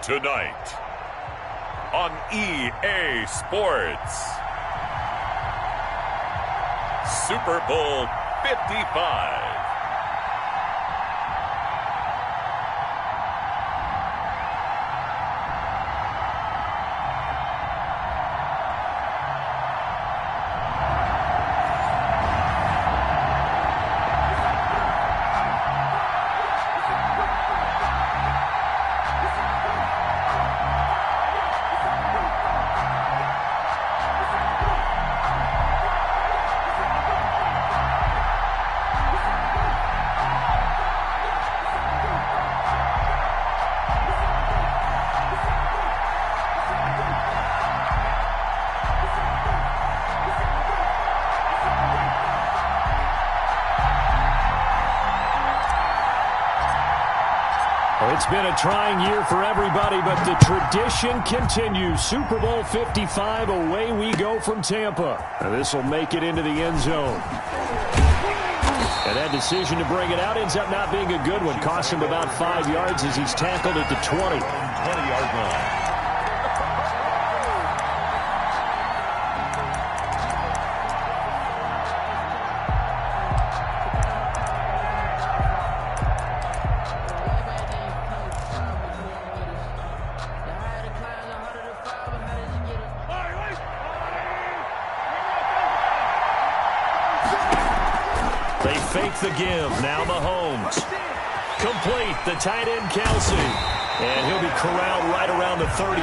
Tonight on EA Sports, Super Bowl 55. It's been a trying year for everybody, but the tradition continues. Super Bowl 55, away we go from Tampa. This will make it into the end zone. And that decision to bring it out ends up not being a good one. Cost him about 5 yards as he's tackled at the 20-yard line. They fake the give. Now Mahomes. Complete. The tight end, Kelsey. And he'll be corralled right around the 34.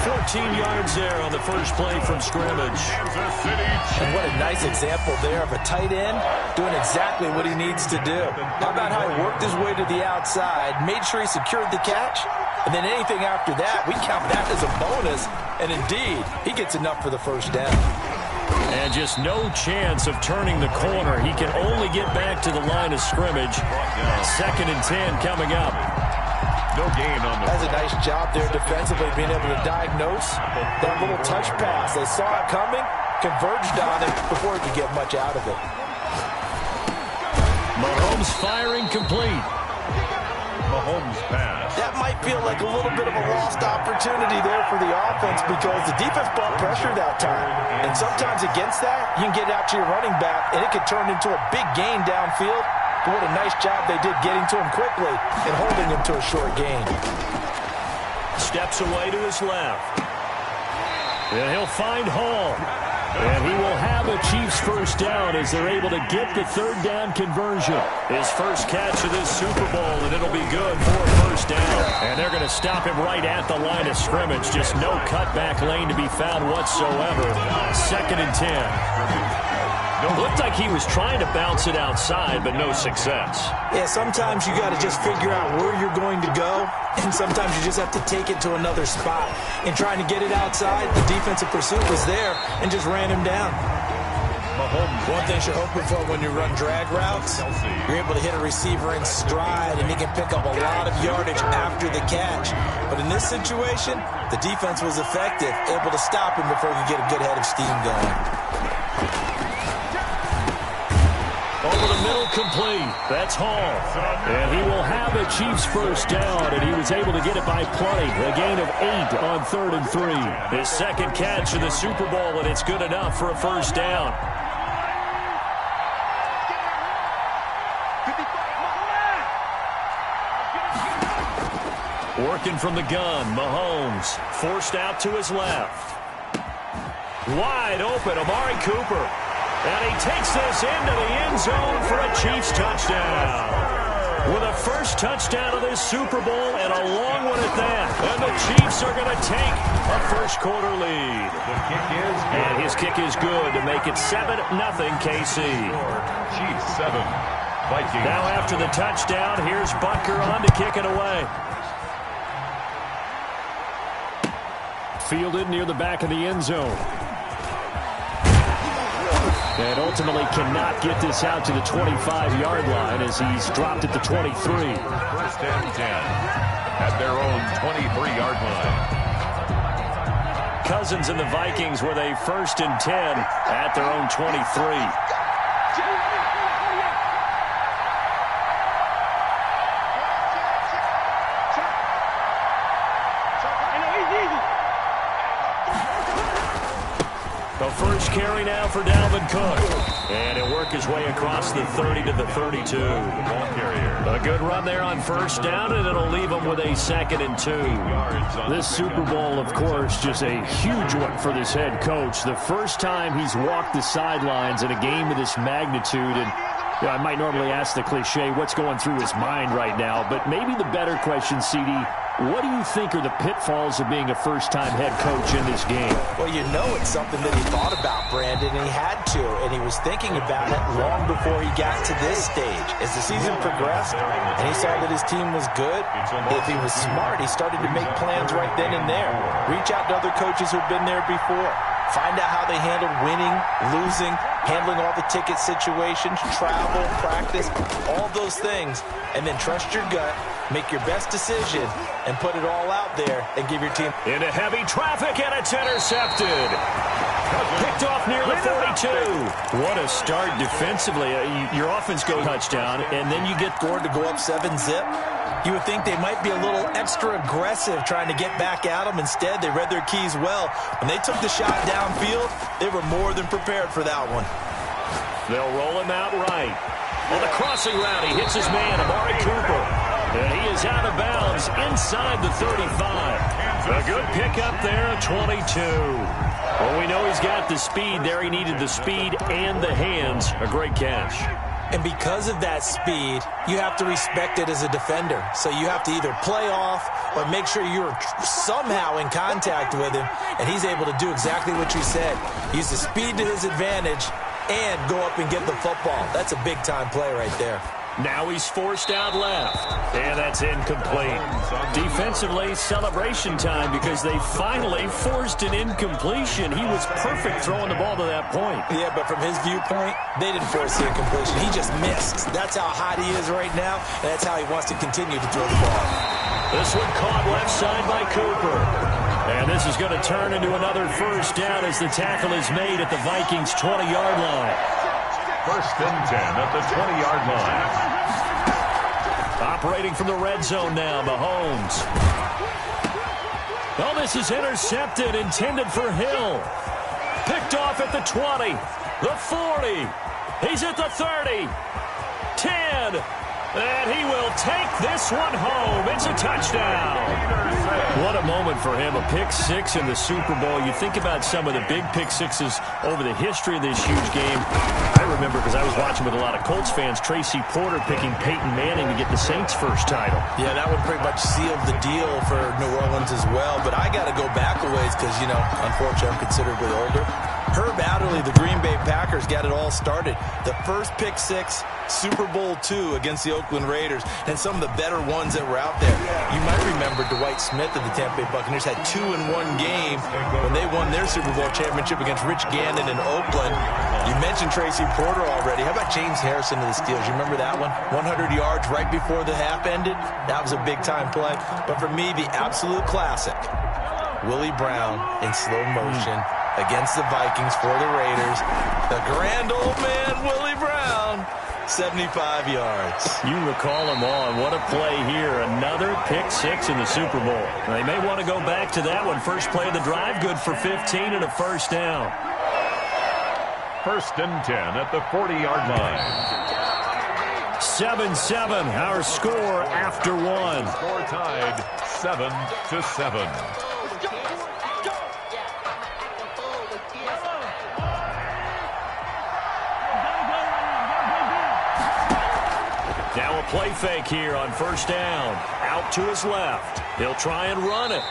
14 yards there on the first play from scrimmage. And what a nice example there of a tight end doing exactly what he needs to do. How about how he worked his way to the outside, made sure he secured the catch, and then anything after that, we count that as a bonus. And indeed, he gets enough for the first down. And just no chance of turning the corner. He can only get back to the line of scrimmage. 2nd and 10 coming up. No gain on the That's a nice job there defensively, being able to diagnose that little touch pass. They saw it coming, converged on it before he could get much out of it. Mahomes firing complete. Mahomes pass. That might feel like a little bit of a lost opportunity there for the offense because the defense brought pressure that time. And sometimes against that, you can get out to your running back, and it could turn into a big gain downfield. But what a nice job they did getting to him quickly and holding him to a short gain. Steps away to his left. And he'll find Hall. And he will have a Chiefs first down as they're able to get the third down conversion. His first catch of this Super Bowl, and it'll be good for a first down. And they're going to stop him right at the line of scrimmage. Just no cutback lane to be found whatsoever. 2nd and 10. Looked like he was trying to bounce it outside, but no success. Yeah, sometimes you got to just figure out where you're going to go, and sometimes you just have to take it to another spot. In trying to get it outside, the defensive pursuit was there and just ran him down. One thing you're hoping for when you run drag routes, you're able to hit a receiver in stride, and he can pick up a lot of yardage after the catch. But in this situation, the defense was effective, able to stop him before he could get a good head of steam going. Over the middle, complete. That's Hall. And he will have a Chiefs first down, and he was able to get it by plenty. A gain of 8 on 3rd and 3. His second catch of the Super Bowl, and it's good enough for a first down. Working from the gun, Mahomes forced out to his left. Wide open, Amari Cooper. And he takes this into the end zone for a Chiefs touchdown. With a first touchdown of this Super Bowl and a long one at that. And the Chiefs are going to take a first quarter lead. And his kick is good to make it 7-0 KC. Chiefs 7. Vikings. Now after the touchdown, here's Butker on to kick it away. Fielded near the back of the end zone. And ultimately cannot get this out to the 25-yard line as he's dropped at the 23. 1st and 10 at their own 23-yard line. Cousins and the Vikings were they 1st and 10 at their own 23. The first carry now for Dalvin Cook. And he'll work his way across the 30 to the 32. Ball carrier. A good run there on first down, and it'll leave him with a 2nd and 2. This Super Bowl, of course, just a huge one for this head coach. The first time he's walked the sidelines in a game of this magnitude. And I might normally ask the cliche, what's going through his mind right now? But maybe the better question, CD, what do you think are the pitfalls of being a first-time head coach in this game? Well, you know it's something that he thought about, Brandon, and he had to. And he was thinking about it long before he got to this stage. As the season progressed and he saw that his team was good, if he was smart, he started to make plans right then and there. Reach out to other coaches who've been there before. Find out how they handled winning, losing, handling all the ticket situations, travel, practice, all those things. And then trust your gut, make your best decision, and put it all out there and give your team. Into heavy traffic, and it's intercepted. Picked off near the 42. What a start defensively. Your offense goes touchdown, and then you get scored to go up 7-zip. You would think they might be a little extra aggressive trying to get back at them. Instead, they read their keys well. When they took the shot downfield, they were more than prepared for that one. They'll roll him out right. On the crossing route, he hits his man, Amari Cooper. And he is out of bounds inside the 35. A good pickup there, 22. Well, we know he's got the speed there. He needed the speed and the hands. A great catch. And because of that speed, you have to respect it as a defender. So you have to either play off or make sure you're somehow in contact with him, and he's able to do exactly what you said. Use the speed to his advantage and go up and get the football. That's a big-time play right there. Now he's forced out left, and that's incomplete. Defensively, celebration time because they finally forced an incompletion. He was perfect throwing the ball to that point. Yeah, but from his viewpoint, they didn't force the incompletion. He just missed. That's how hot he is right now, and that's how he wants to continue to throw the ball. This one caught left side by Cooper. And this is going to turn into another first down as the tackle is made at the Vikings' 20-yard line. 1st and 10 at the 20-yard line. Operating from the red zone now, Mahomes. Oh, this is intercepted, intended for Hill. Picked off at the 20, the 40. He's at the 30, 10. And he will take this one home. It's a touchdown. What a moment for him. A pick six in the Super Bowl. You think about some of the big pick sixes over the history of this huge game. I remember, because I was watching with a lot of Colts fans, Tracy Porter picking Peyton Manning to get the Saints' first title. Yeah, that one pretty much sealed the deal for New Orleans as well. But I got to go back a ways because, unfortunately, I'm considerably older. Herb Adderley, the Green Bay Packers, got it all started. The first pick six, Super Bowl II against the Oakland Raiders, and some of the better ones that were out there. You might remember Dwight Smith of the Tampa Bay Buccaneers had 2 in one game when they won their Super Bowl championship against Rich Gannon in Oakland. You mentioned Tracy Porter already. How about James Harrison of the Steelers? You remember that one? 100 yards right before the half ended. That was a big-time play. But for me, the absolute classic, Willie Brown in slow motion against the Vikings for the Raiders. The grand old man, Willie Brown, 75 yards. You recall him on. What a play here. Another pick six in the Super Bowl. They may want to go back to that one. First play of the drive, good for 15 and a first down. 1st and 10 at the 40-yard line. 7-7, our score after one. Score tied 7-7. Now a play fake here on first down. Out to his left. He'll try and run it.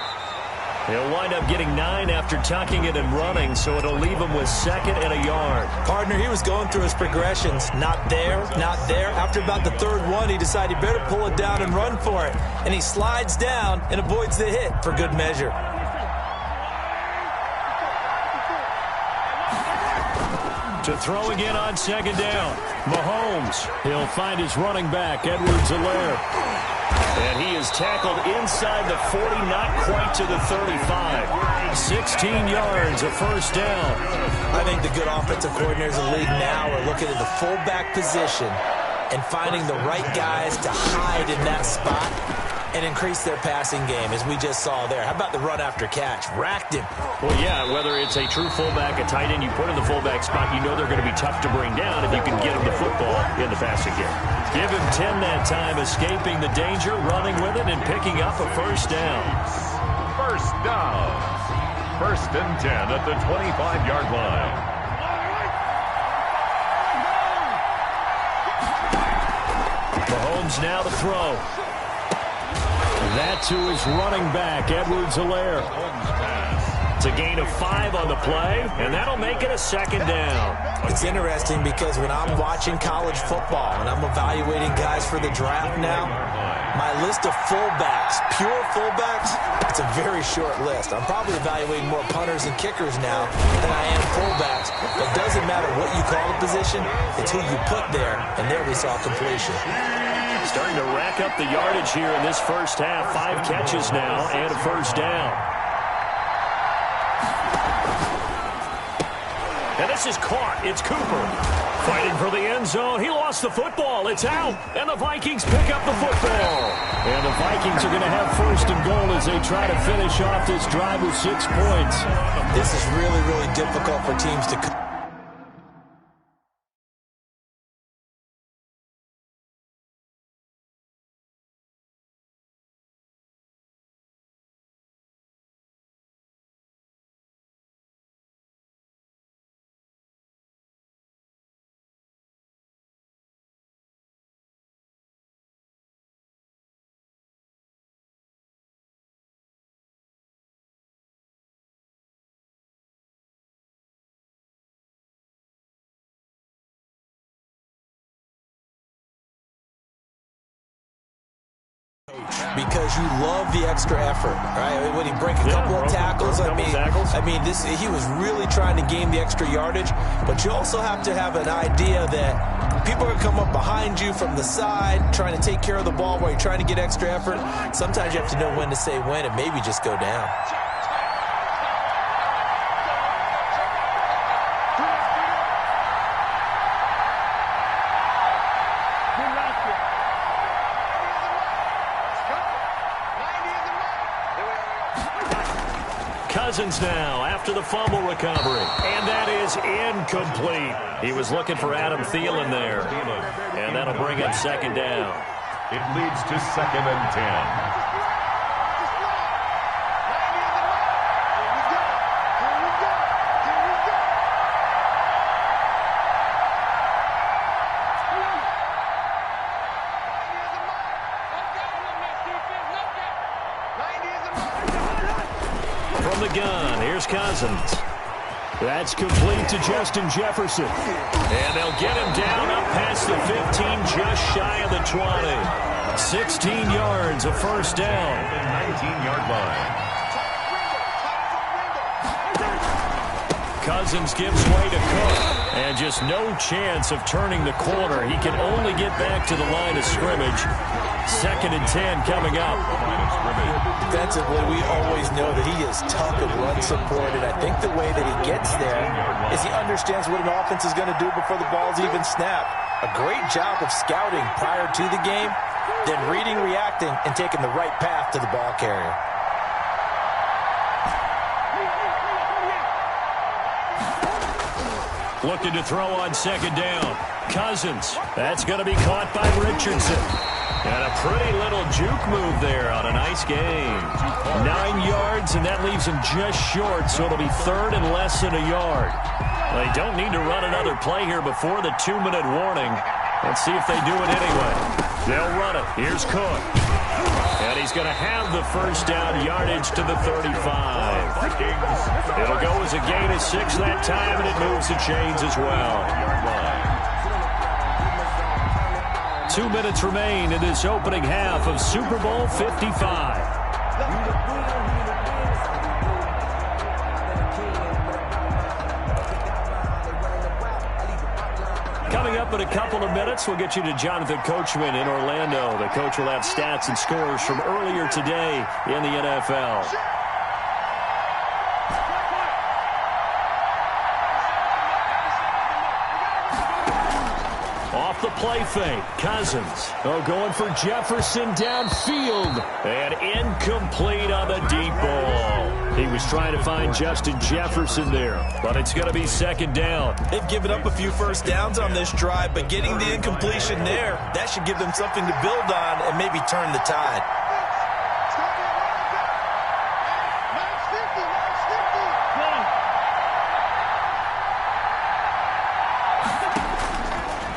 He'll wind up getting 9 after tucking it and running, so it'll leave him with 2nd and a yard. Partner, he was going through his progressions. Not there, not there. After about the 3rd one, he decided he better pull it down and run for it. And he slides down and avoids the hit for good measure. To throw again on 2nd down. Mahomes. He'll find his running back, Edwards-Helaire. And he is tackled inside the 40, not quite to the 35. 16 yards, a first down. I think the good offensive coordinators in the league now are looking at the fullback position and finding the right guys to hide in that spot and increase their passing game, as we just saw there. How about the run after catch? Racked him. Well, yeah, whether it's a true fullback, a tight end, you put in the fullback spot, you know they're going to be tough to bring down if you can get them the football in the passing game. Give him 10 that time, escaping the danger, running with it, and picking up a first down. First down. First and 10 at the 25-yard line. Mahomes now to throw. That to his running back, Edwards-Helaire. It's a gain of 5 on the play, and that'll make it a second down. It's interesting because when I'm watching college football and I'm evaluating guys for the draft now, my list of fullbacks, pure fullbacks, it's a very short list. I'm probably evaluating more punters and kickers now than I am fullbacks. But it doesn't matter what you call the position, it's who you put there, and there we saw completion. Starting to rack up the yardage here in this first half. 5 catches now and a first down. And this is caught. It's Cooper fighting for the end zone. He lost the football. It's out. And the Vikings pick up the football. And the Vikings are going to have first and goal as they try to finish off this drive with 6 points. This is really, really difficult for teams to because you love the extra effort, right? When he break a couple of tackles, I mean, he was really trying to gain the extra yardage, but you also have to have an idea that people are going to come up behind you from the side, trying to take care of the ball while you're trying to get extra effort. Sometimes you have to know when to say when and maybe just go down. Cousins now after the fumble recovery. And that is incomplete. He was looking for Adam Thielen there. And that'll bring him second down. It leads to second and 10. Gun. Here's Cousins. That's complete to Justin Jefferson. And they'll get him down up past the 15, just shy of the 20. 16 yards, a first down. 19-yard line. Cousins gives way to Cook. And just no chance of turning the corner. He can only get back to the line of scrimmage. Second and 10 coming up. Defensively, we always know that he is tough and run support, and I think the way that he gets there is he understands what an offense is going to do before the ball's even snapped. A great job of scouting prior to the game, then reading, reacting, and taking the right path to the ball carrier. Looking to throw on second down. Cousins. That's going to be caught by Richardson. And a pretty little juke move there on a nice game. 9 yards, and that leaves him just short, so it'll be third and less than a yard. They don't need to run another play here before the 2-minute warning. Let's see if they do it anyway. They'll run it. Here's Cook. And he's going to have the first down yardage to the 35. It'll go as a gain of 6 that time, and it moves the chains as well. 2 minutes remain in this opening half of Super Bowl 55. Coming up in a couple of minutes, we'll get you to Jonathan Coachman in Orlando. The coach will have stats and scores from earlier today in the NFL. Off the play fake. Cousins. Oh, going for Jefferson downfield. And incomplete on the deep ball. He was trying to find Justin Jefferson there, but it's going to be second down. They've given up a few first downs on this drive, but getting the incompletion there, that should give them something to build on and maybe turn the tide.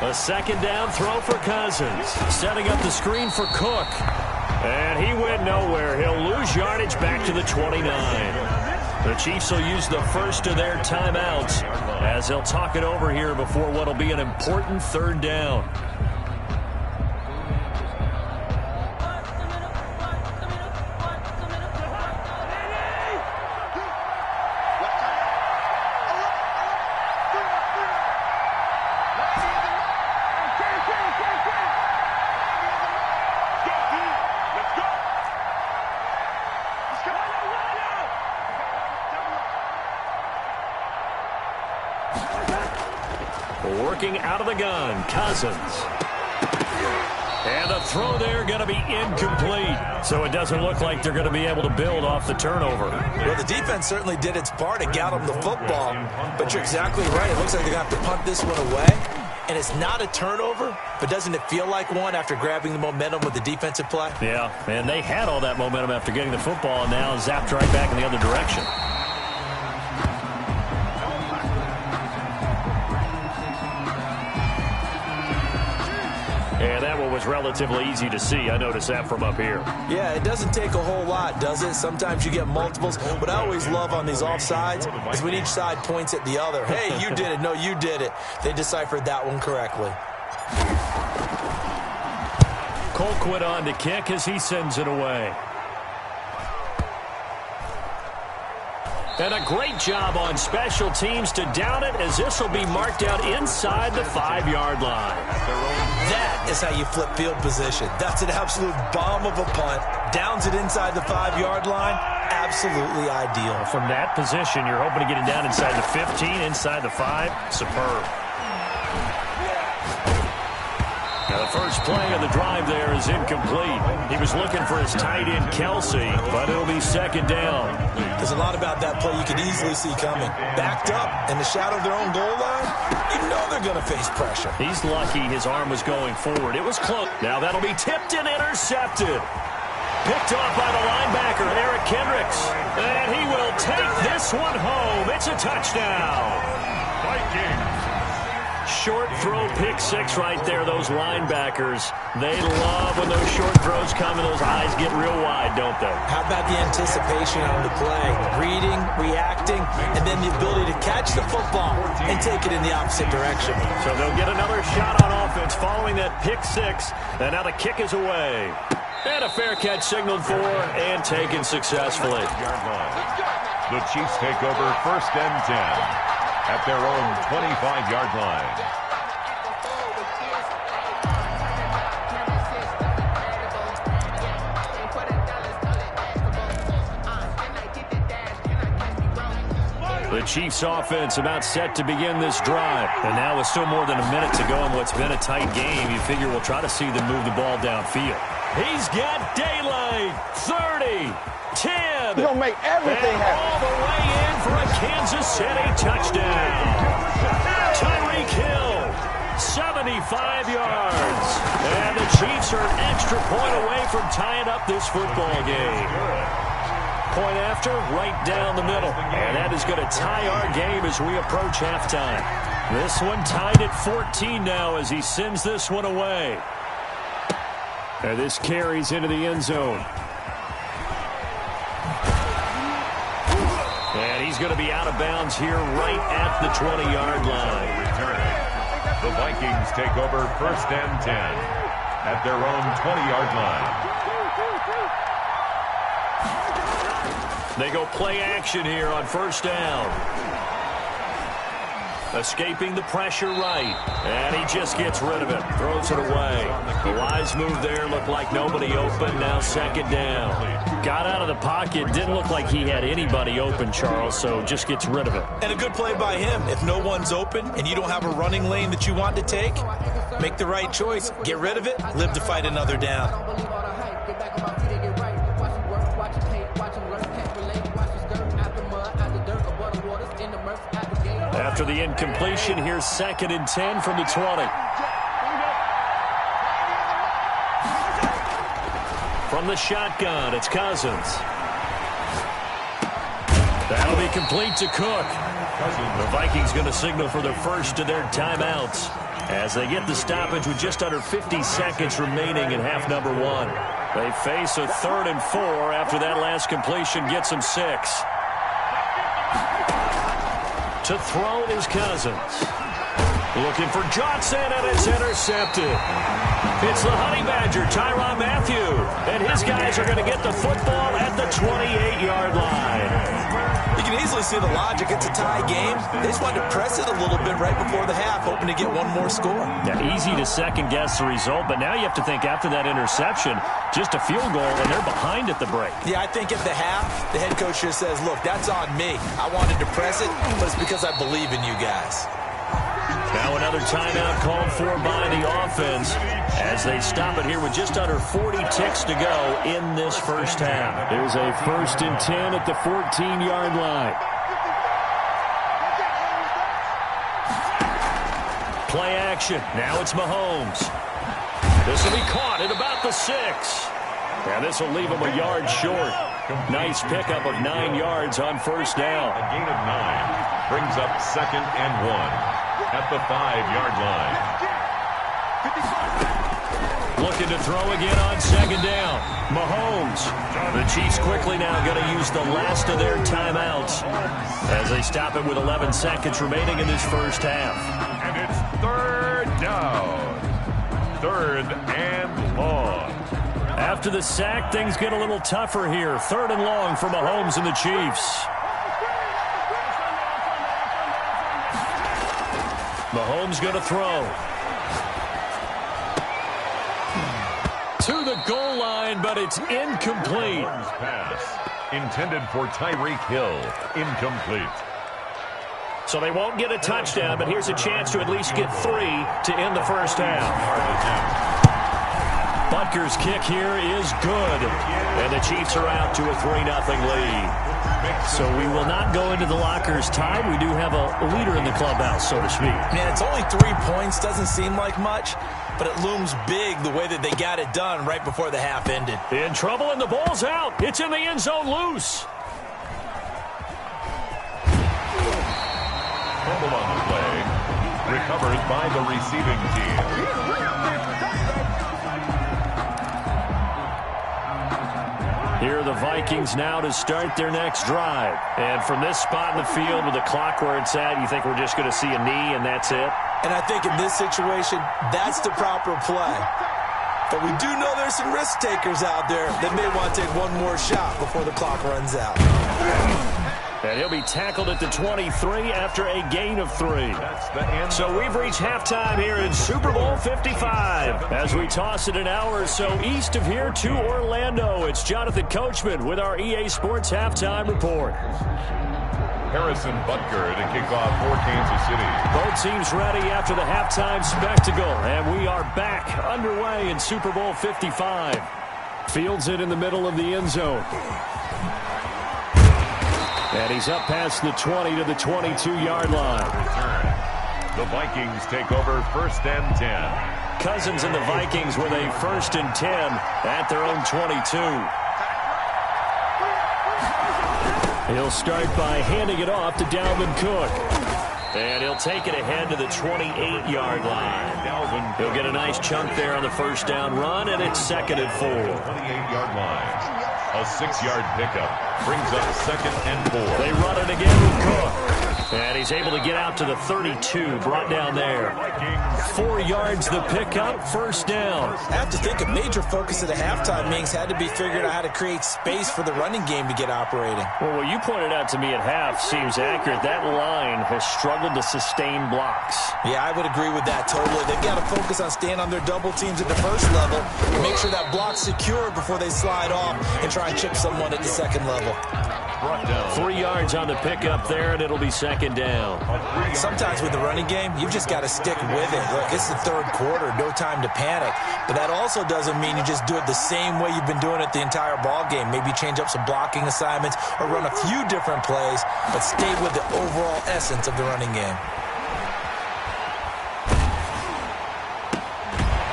A second down throw for Cousins. Setting up the screen for Cook. And he went nowhere. He'll lose yardage back to the 29. The Chiefs will use the first of their timeouts as they'll talk it over here before what will be an important third down. Working out of the gun, Cousins. And the throw there going to be incomplete. So it doesn't look like they're going to be able to build off the turnover. Well, the defense certainly did its part to get them the football. But you're exactly right. It looks like they're going to have to punt this one away. And it's not a turnover, but doesn't it feel like one after grabbing the momentum with the defensive play? Yeah, and they had all that momentum after getting the football and now zapped right back in the other direction. And that one was relatively easy to see. I noticed that from up here. Yeah, it doesn't take a whole lot, does it? Sometimes you get multiples. What I always love on these offsides is when each side points at the other. Hey, you did it. No, you did it. They deciphered that one correctly. Colquitt on to kick as he sends it away. And a great job on special teams to down it as this will be marked out inside the 5-yard line. That is how you flip field position. That's an absolute bomb of a punt. Downs it inside the 5-yard line. Absolutely ideal. From that position, you're hoping to get it down inside the 15, inside the 5. Superb. Now the first play of the drive there is incomplete. He was looking for his tight end, Kelsey, but it'll be second down. There's a lot about that play you could easily see coming. Backed up in the shadow of their own goal line, you know they're going to face pressure. He's lucky his arm was going forward. It was close. Now that'll be tipped and intercepted. Picked off by the linebacker, Eric Kendricks. And he will take this one home. It's a touchdown. Vikings. Short throw pick six right there, those linebackers. They love when those short throws come and those eyes get real wide, don't they? How about the anticipation on the play? Reading, reacting, and then the ability to catch the football and take it in the opposite direction. So they'll get another shot on offense following that pick six. And now the kick is away. And a fair catch signaled for and taken successfully. The Chiefs take over 1st and 10. At their own 25-yard line. The Chiefs offense about set to begin this drive. And now with still more than a minute to go in what's been a tight game, you figure we'll try to see them move the ball downfield. He's got daylight. 30. 10. He's going to make everything happen. All the way in for a Kansas City touchdown. Tyreek Hill, 75 yards. And the Chiefs are an extra point away from tying up this football game. Point after, right down the middle. And that is going to tie our game as we approach halftime. This one tied at 14 now as he sends this one away. And this carries into the end zone. And he's going to be out of bounds here right at the 20-yard line. Returning. The Vikings take over 1st and 10 at their own 20-yard line. They go play action here on 1st down. Escaping the pressure right. And he just gets rid of it. Throws it away. The wise move there. Looked like nobody open. Now 2nd down. Got out of the pocket. Didn't look like he had anybody open, Charles, so just gets rid of it. And a good play by him. If no one's open and you don't have a running lane that you want to take, Make the right choice. Get rid of it. Live to fight another down. After the incompletion, here's 2nd and 10 from the 20. From the shotgun, it's Cousins. That'll be complete to Cook. The Vikings going to signal for the first of their timeouts as they get the stoppage with just under 50 seconds remaining in half number 1. They face a 3rd and 4 after that last completion gets them 6. To throw is Cousins. Looking for Johnson, and it's intercepted. It's the Honey Badger, Tyrann Mathieu. And his guys are going to get the football at the 28-yard line. You can easily see the logic. It's a tie game. They just wanted to press it a little bit right before the half, hoping to get one more score. Yeah, easy to second-guess the result, but now you have to think after that interception, just a field goal, and they're behind at the break. Yeah, I think at the half, the head coach just says, look, that's on me. I wanted to press it, but it's because I believe in you guys. Now another timeout called for by the offense as they stop it here with just under 40 ticks to go in this first half. There's a 1st and 10 at the 14-yard line. Play action. Now it's Mahomes. This will be caught at about the 6. And this will leave him a yard short. Nice pickup of 9 yards on first down. A gain of 9 brings up 2nd and 1 at the 5-yard line. Looking to throw again on 2nd down. Mahomes. The Chiefs quickly now going to use the last of their timeouts as they stop it with 11 seconds remaining in this first half. And it's 3rd down. 3rd and long. After the sack, things get a little tougher here. 3rd and long for Mahomes and the Chiefs. Mahomes going to throw. To the goal line, but it's incomplete. Pass intended for Tyreek Hill. Incomplete. So they won't get a touchdown, but here's a chance to at least get 3 to end the first half. Butker's kick here is good. And the Chiefs are out to a 3-0 lead. So we will not go into the lockers tied. We do have a leader in the clubhouse, so to speak. Man, it's only 3 points. Doesn't seem like much, but it looms big the way that they got it done right before the half ended. In trouble, and the ball's out. It's in the end zone loose. Fumble on the play. Recovered by the receiving team. Here are the Vikings now to start their next drive. And from this spot in the field with the clock where it's at, you think we're just going to see a knee and that's it? And I think in this situation, that's the proper play. But we do know there's some risk takers out there that may want to take one more shot before the clock runs out. And he'll be tackled at the 23 after a gain of 3. So we've reached halftime here in Super Bowl 55. As we toss it an hour or so east of here to Orlando, it's Jonathan Coachman with our EA Sports Halftime Report. Harrison Butker to kick off for Kansas City. Both teams ready after the halftime spectacle, and we are back underway in Super Bowl 55. Fields it in the middle of the end zone. And he's up past the 20 to the 22-yard line. The Vikings take over 1st and 10. Cousins and the Vikings with a 1st and 10 at their own 22. He'll start by handing it off to Dalvin Cook. And he'll take it ahead to the 28-yard line. He'll get a nice chunk there on the first down run, and it's 2nd and 4. 28-yard line. A 6-yard pickup brings up 2nd and 4. They run it again with Cook. And he's able to get out to the 32, brought down there. 4 yards the pickup, first down. I have to think a major focus of the halftime meetings had to be figuring out how to create space for the running game to get operating. Well, what you pointed out to me at half seems accurate. That line has struggled to sustain blocks. Yeah, I would agree with that totally. They've got to focus on staying on their double teams at the first level, make sure that block's secure before they slide off and try and chip someone at the second level. brought down. 3 yards on the pickup there, and it'll be second down. Sometimes with the running game, you've just got to stick with it. Look, it's the third quarter, no time to panic. But that also doesn't mean you just do it the same way you've been doing it the entire ball game. Maybe change up some blocking assignments or run a few different plays, but stay with the overall essence of the running game.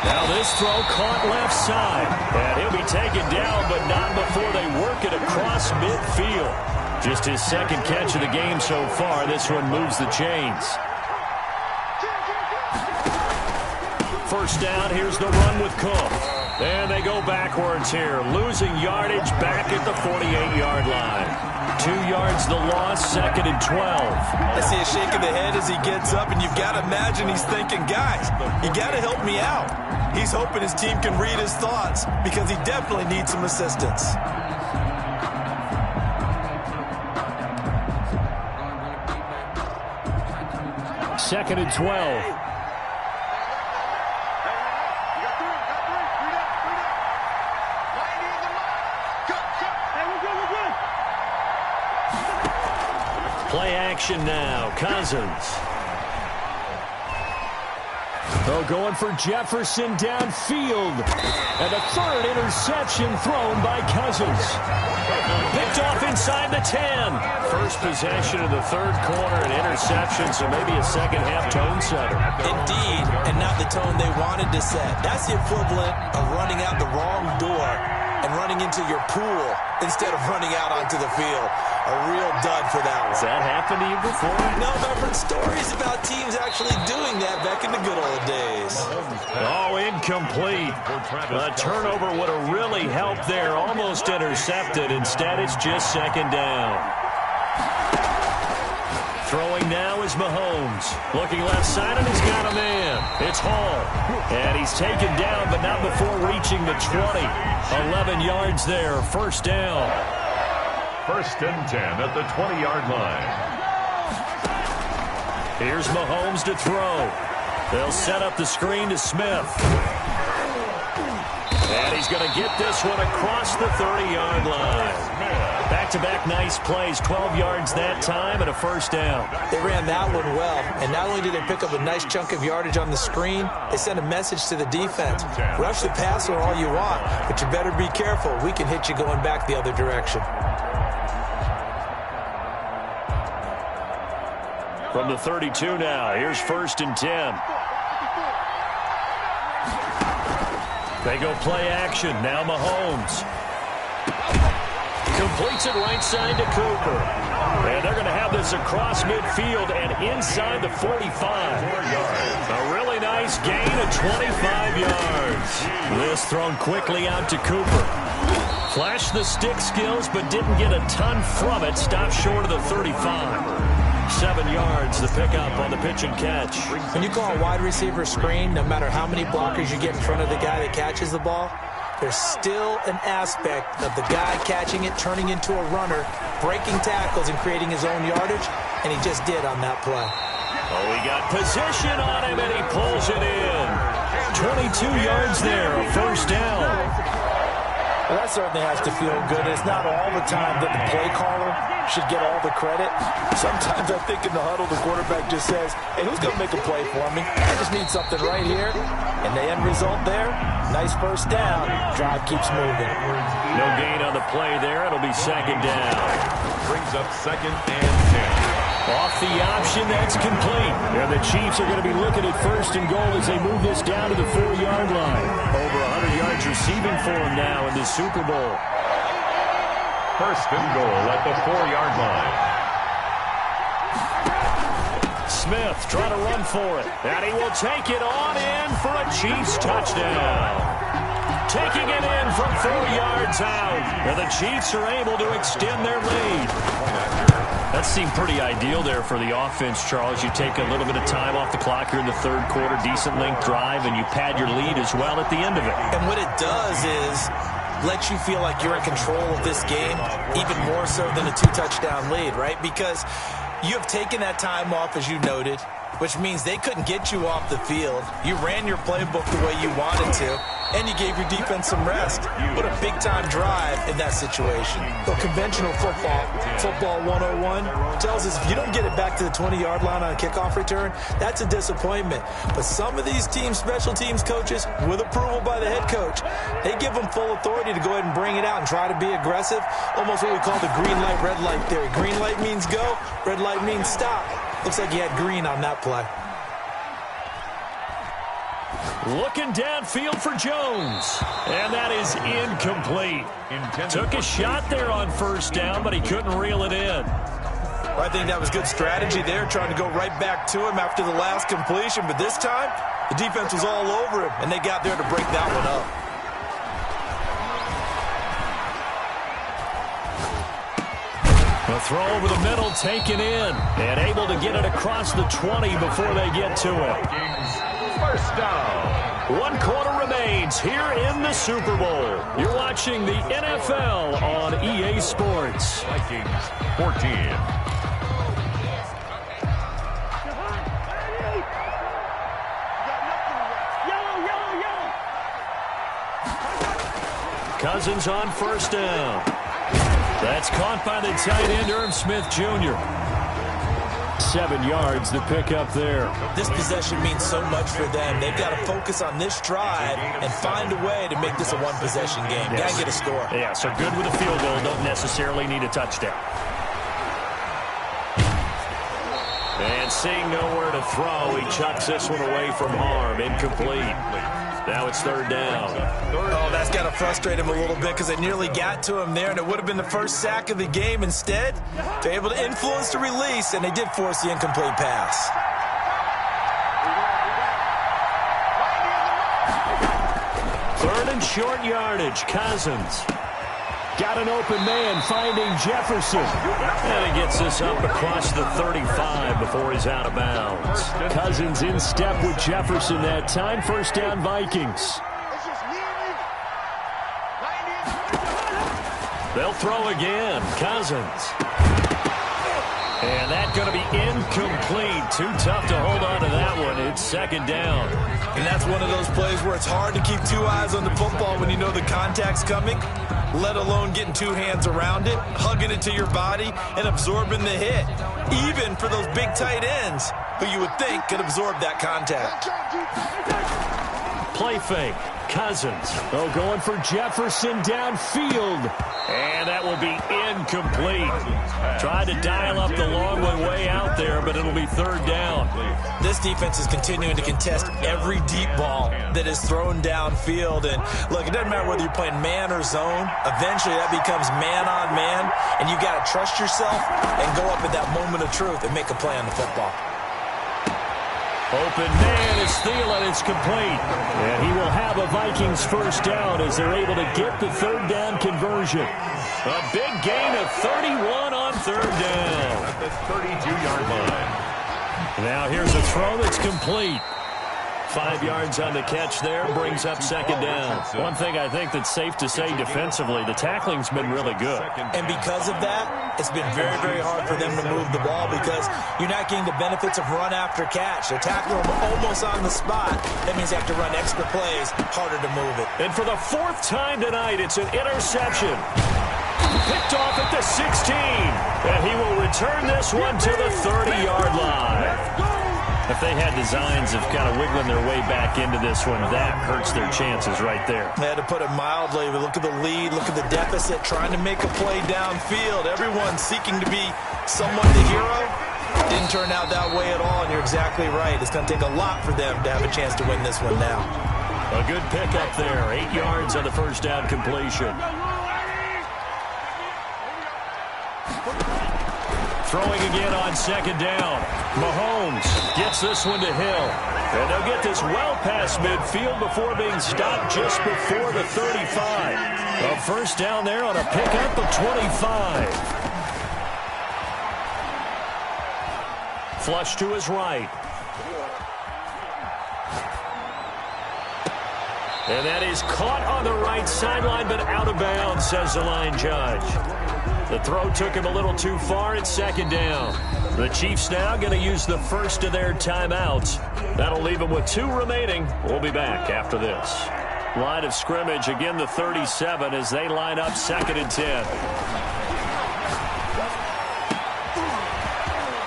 Now this throw caught left side. And he'll be taken down, but not before they work it across midfield. Just his second catch of the game so far. This one moves the chains. First down, here's the run with Cook. And they go backwards here, losing yardage back at the 48-yard line. 2 yards the loss, second and 12. I see a shake of the head as he gets up, and you've got to imagine he's thinking, guys, you got to help me out. He's hoping his team can read his thoughts because he definitely needs some assistance. Second and 12. Play action now. Cousins. Oh, going for Jefferson downfield. And a third interception thrown by Cousins. Picked off inside the 10. First possession of the third quarter, an interception, so maybe a second-half tone setter. Indeed, and not the tone they wanted to set. That's the equivalent of running out the wrong door and running into your pool instead of running out onto the field. A real dud for that one. Has that happened to you before? No, but I've heard stories about teams actually doing that back in the good old days. Oh, incomplete. A turnover would have really helped there. Almost intercepted. Instead, it's just second down. Throwing now is Mahomes. Looking left side, and he's got a man. It's Hall. And he's taken down, but not before reaching the 20. 11 yards there. First down. First and 10 at the 20-yard line. Here's Mahomes to throw. They'll set up the screen to Smith. And he's going to get this one across the 30-yard line. Back-to-back nice plays, 12 yards that time and a first down. They ran that one well, and not only did they pick up a nice chunk of yardage on the screen, they sent a message to the defense. Rush the passer all you want, but you better be careful. We can hit you going back the other direction. From the 32 now, here's first and 10. They go play action. Now Mahomes. Completes it right side to Cooper. And they're going to have this across midfield and inside the 45. A really nice gain of 25 yards. This thrown quickly out to Cooper. Flashed the stick skills, but didn't get a ton from it. Stopped short of the 35. 7 yards, the pickup on the pitch and catch. When you call a wide receiver screen, no matter how many blockers you get in front of the guy that catches the ball, there's still an aspect of the guy catching it, turning into a runner, breaking tackles and creating his own yardage, and he just did on that play. Oh, we got position on him, and he pulls it in. 22 yards there, a first down. Well, that certainly has to feel good. It's not all the time that the play caller should get all the credit. Sometimes I think in the huddle, the quarterback just says, hey, who's going to make a play for me? I just need something right here. And the end result there, nice first down. Drive keeps moving. No gain on the play there. It'll be second down. Brings up second and 10. Off the option, that's complete. And the Chiefs are going to be looking at first and goal as they move this down to the 4-yard line. Over 100 yards receiving for him now in the Super Bowl. First and goal at the 4-yard line. Smith trying to run for it. And he will take it on in for a Chiefs touchdown. Taking it in from 4 yards out. And the Chiefs are able to extend their lead. That seemed pretty ideal there for the offense, Charles. You take a little bit of time off the clock here in the third quarter, decent length drive, and you pad your lead as well at the end of it. And what it does is let you feel like you're in control of this game, even more so than a 2-touchdown lead, right? Because you have taken that time off, as you noted. which means they couldn't get you off the field. You ran your playbook the way you wanted to, and you gave your defense some rest. What a big-time drive in that situation. So conventional football 101, tells us if you don't get it back to the 20-yard line on a kickoff return, that's a disappointment. But some of these special teams coaches, with approval by the head coach, they give them full authority to go ahead and bring it out and try to be aggressive. Almost what we call the green light, red light theory. Green light means go, red light means stop. Looks like he had green on that play. Looking downfield for Jones. And that is incomplete. Took a shot there on first down, but he couldn't reel it in. Well, I think that was good strategy there, trying to go right back to him after the last completion. But this time, the defense was all over him, and they got there to break that one up. A throw over the middle, taken in, and able to get it across the 20 before they get to it. First down. 1 quarter remains here in the Super Bowl. You're watching the NFL on EA Sports. Vikings 14. Cousins on first down. That's caught by the tight end, Irv Smith Jr. 7 yards to pick up there. This possession means so much for them. They've got to focus on this drive and find a way to make this a one-possession game. Got to get a score. Yeah, so good with a field goal. Don't necessarily need a touchdown. And seeing nowhere to throw, he chucks this one away from harm. Incomplete. Now it's third down. Oh, that's got to frustrate him a little bit because they nearly got to him there, and it would have been the first sack of the game. Instead, they're able to influence the release, and they did force the incomplete pass. Third and short yardage. Cousins. Got an open man finding Jefferson. And he gets this up across the 35 before he's out of bounds. Cousins in step with Jefferson that time. First down, Vikings. They'll throw again. Cousins. And that's going to be incomplete. Too tough to hold on to that one. It's second down. And that's one of those plays where it's hard to keep 2 eyes on the football when you know the contact's coming, let alone getting 2 hands around it, hugging it to your body, and absorbing the hit. Even for those big tight ends who you would think could absorb that contact. Play fake. Cousins. Oh, going for Jefferson downfield. And that will be incomplete. Tried to dial up the long way out there, but it'll be third down. This defense is continuing to contest every deep ball that is thrown downfield. And look, it doesn't matter whether you're playing man or zone. Eventually, that becomes man on man. And you've got to trust yourself and go up at that moment of truth and make a play on the football. Open man is Thielen. It's complete. And he will have a Vikings first down as they're able to get the third down conversion. A big gain of 31 on third down. At the 32-yard line. Now here's a throw that's complete. 5 yards on the catch there, brings up second down. One thing I think that's safe to say defensively, the tackling's been really good. And because of that, it's been very, very hard for them to move the ball because you're not getting the benefits of run after catch. They're tackling them almost on the spot. That means they have to run extra plays, harder to move it. And for the 4th time tonight, it's an interception. Picked off at the 16. And he will return this one to the 30-yard line. If they had designs of kind of wiggling their way back into this one, that hurts their chances right there. They had to put it mildly, but look at the lead, look at the deficit, trying to make a play downfield. Everyone seeking to be somewhat the hero. Didn't turn out that way at all, and you're exactly right. It's going to take a lot for them to have a chance to win this one now. A good pickup there, 8 yards on the first down completion. Throwing again on second down. Mahomes gets this one to Hill. And they'll get this well past midfield before being stopped just before the 35. A first down there on a pickup of 25. Flush to his right. And that is caught on the right sideline, but out of bounds, says the line judge. The throw took him a little too far. It's second down. The Chiefs now going to use the first of their timeouts. That'll leave them with 2 remaining. We'll be back after this. Line of scrimmage, again the 37 as they line up second and 10.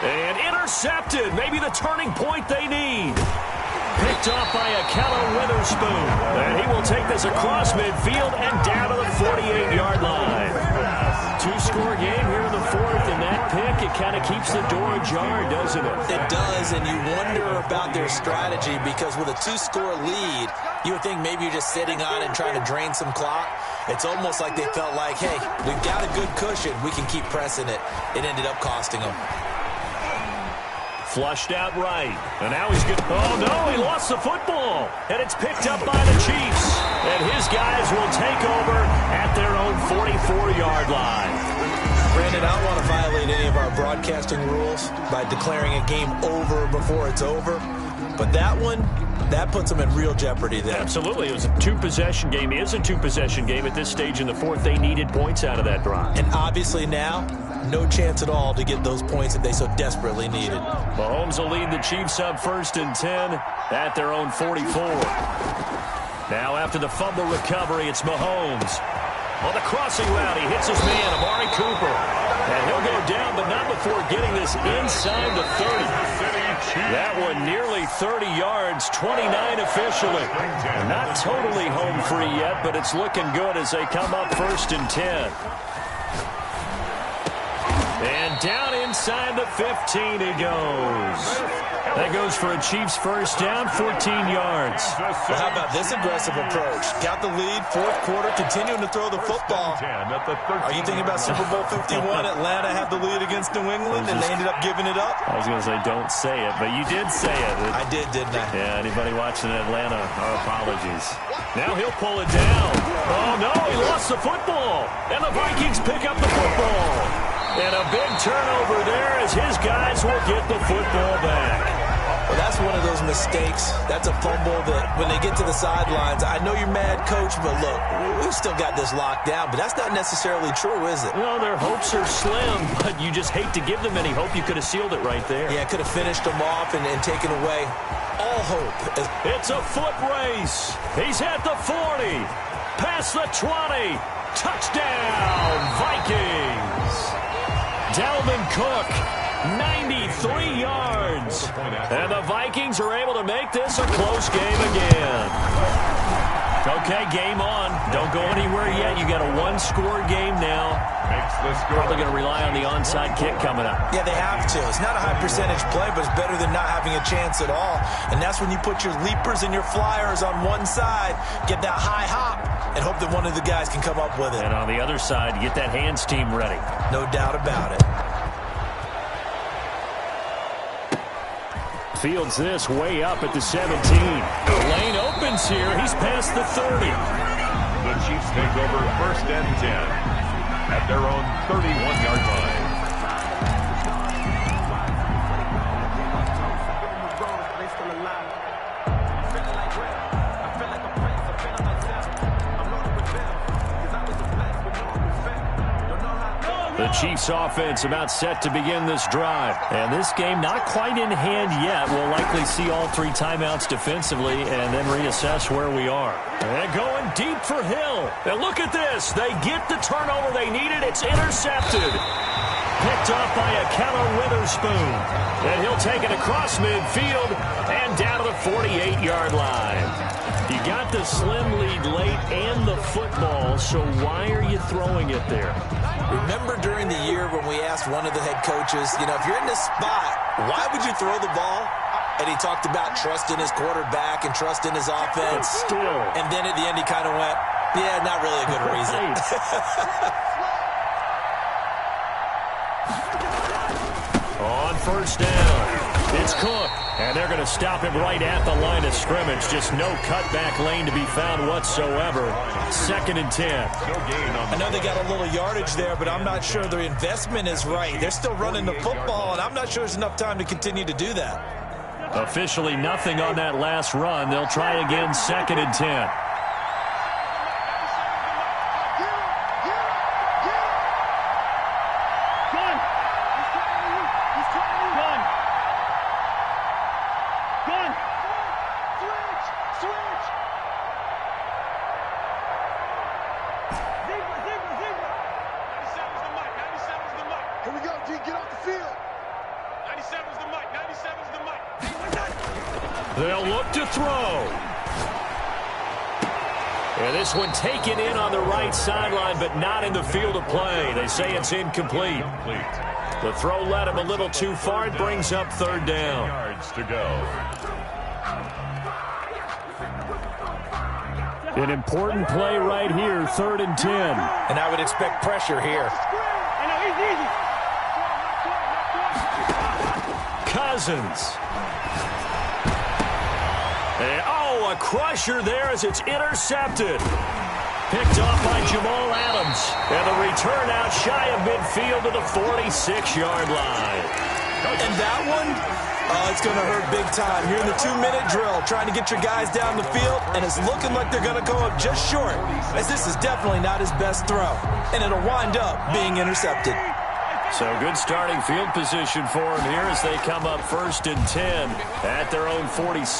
And intercepted. Maybe the turning point they need. Picked off by Akello Witherspoon. And he will take this across midfield and down to the 48-yard line. 2-score game here in the 4th, and that pick, it kind of keeps the door ajar, doesn't it? It does, and you wonder about their strategy because with a 2-score lead, you would think maybe you're just sitting on it and trying to drain some clock. It's almost like they felt like, hey, we've got a good cushion. We can keep pressing it. It ended up costing them. Flushed out right. And now he's good. Oh, no, he lost the football. And it's picked up by the Chiefs. And his guys will take over at their own 44-yard line. Brandon, I don't want to violate any of our broadcasting rules by declaring a game over before it's over. But that one, that puts them in real jeopardy there. Absolutely. It was a 2-possession game. It is a 2-possession game at this stage in the 4th. They needed points out of that drive. And obviously now, no chance at all to get those points that they so desperately needed. Mahomes will lead the Chiefs up 1st and 10 at their own 44. Now after the fumble recovery, it's Mahomes. On the crossing route, he hits his man, Amari Cooper. And he'll go down, but not before getting this inside the 30. That one nearly 30 yards, 29 officially. Not totally home free yet, but it's looking good as they come up 1st and 10. And down inside the 15 he goes. That goes for a Chiefs first down, 14 yards. Well, how about this aggressive approach? Got the lead, 4th quarter, continuing to throw the football. Are you thinking about Super Bowl 51? Atlanta had the lead against New England, and they ended up giving it up? I was going to say don't say it, but you did say it. I did, didn't I? Yeah, anybody watching Atlanta, our apologies. Now he'll pull it down. Oh, no, he lost the football. And the Vikings pick up the football. And a big turnover there as his guys will get the football back. Well, that's one of those mistakes. That's a fumble that when they get to the sidelines, I know you're mad, Coach, but look, we've still got this locked down. But that's not necessarily true, is it? Well, their hopes are slim, but you just hate to give them any hope. You could have sealed it right there. Yeah, could have finished them off and taken away all hope. It's a foot race. He's at the 40, past the 20. Touchdown, Vikings. Dalvin Cook, 93 yards. And the Vikings are able to make this a close game again. Okay, game on. Don't go anywhere yet. You got a 1-score game now. Probably going to rely on the onside kick coming up. Yeah, they have to. It's not a high percentage play, but it's better than not having a chance at all. And that's when you put your leapers and your flyers on one side, get that high hop, and hope that one of the guys can come up with it. And on the other side, get that hands team ready. No doubt about it. Fields this way up at the 17. The lane opens here. He's past the 30. The Chiefs take over 1st and 10 at their own 31-yard line. The Chiefs offense about set to begin this drive. And this game not quite in hand yet. We'll likely see all 3 timeouts defensively and then reassess where we are. And going deep for Hill. And look at this. They get the turnover they needed. It's intercepted. Picked off by Akello Witherspoon. And he'll take it across midfield and down to the 48-yard line. You got the slim lead late and the football, so why are you throwing it there? Remember during the year when we asked one of the head coaches, you know, if you're in this spot, why would you throw the ball? And he talked about trust in his quarterback and trust in his offense. Still. And then at the end he kind of went, yeah, not really a good reason. On 1st down, it's Cook. And they're going to stop him right at the line of scrimmage. Just no cutback lane to be found whatsoever. 2nd and 10. I know they got a little yardage there, but I'm not sure their investment is right. They're still running the football, and I'm not sure there's enough time to continue to do that. Officially nothing on that last run. They'll try again 2nd and 10. get off the field. 97's the mic. 97's the mic. They'll look to throw. And this one taken in on the right sideline, but not in the field of play. They say it's incomplete. The throw led him a little too far. It brings up third down. Yards to go. An important play right here, 3rd and 10. And I would expect pressure here. Cousins. And, a crusher there as it's intercepted. Picked off by Jamal Adams. And the return out shy of midfield to the 46-yard line. And that one, it's going to hurt big time. You're in the 2-minute drill trying to get your guys down the field, and it's looking like they're going to go up just short, as this is definitely not his best throw. And it'll wind up being intercepted. So good starting field position for him here as they come up 1st and 10 at their own 46.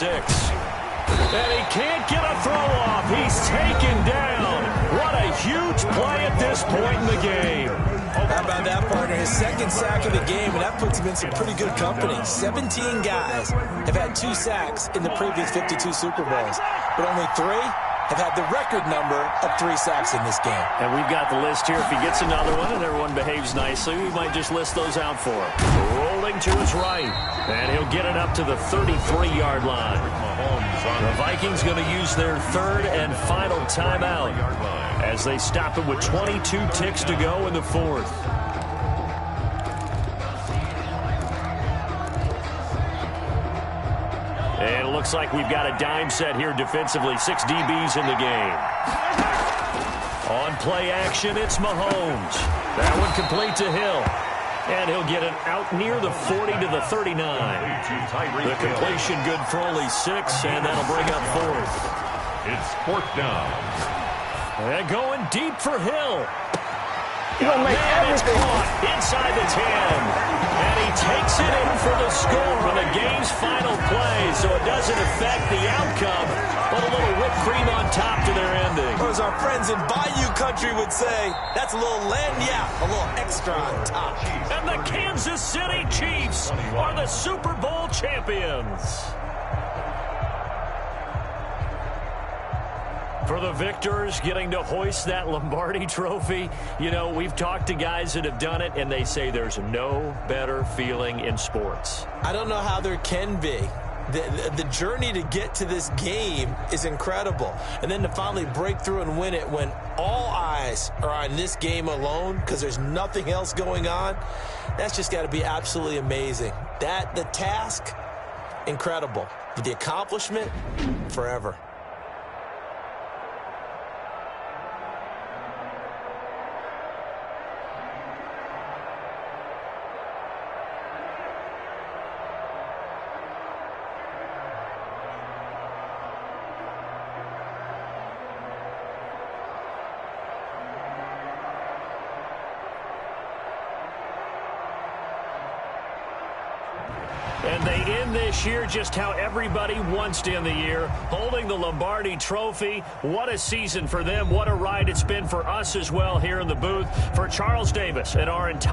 And he can't get a throw off. He's taken down. What a huge play at this point in the game. How about that, partner? His 2nd sack of the game, and that puts him in some pretty good company. 17 guys have had 2 sacks in the previous 52 Super Bowls, but only 3 have had the record number of 3 sacks in this game. And we've got the list here. If he gets another one and everyone behaves nicely, we might just list those out for him. Rolling to his right, and he'll get it up to the 33-yard line. The Vikings going to use their 3rd and final timeout as they stop it with 22 ticks to go in the 4th. And it looks like we've got a dime set here defensively. 6 DBs in the game. On play action, it's Mahomes. That one complete to Hill. And he'll get it out near the 40 to the 39. The completion good for only 6, and that'll bring up 4th. It's 4th down. And going deep for Hill. It's caught inside the 10. And he takes it in for the score on the game's final play, so it doesn't affect the outcome, but a little whipped cream on top to their ending. Or as our friends in Bayou Country would say, that's a little lagniappe, a little extra on top. And the Kansas City Chiefs are the Super Bowl champions. For the victors, getting to hoist that Lombardi trophy, you know, we've talked to guys that have done it, and they say there's no better feeling in sports. I don't know how there can be. The journey to get to this game is incredible. And then to finally break through and win it when all eyes are on this game alone because there's nothing else going on, that's just got to be absolutely amazing. The task, incredible. But the accomplishment, forever. And they end this year just how everybody wants to end the year, holding the Lombardi trophy. What a season for them. What a ride it's been for us as well here in the booth. For Charles Davis and our entire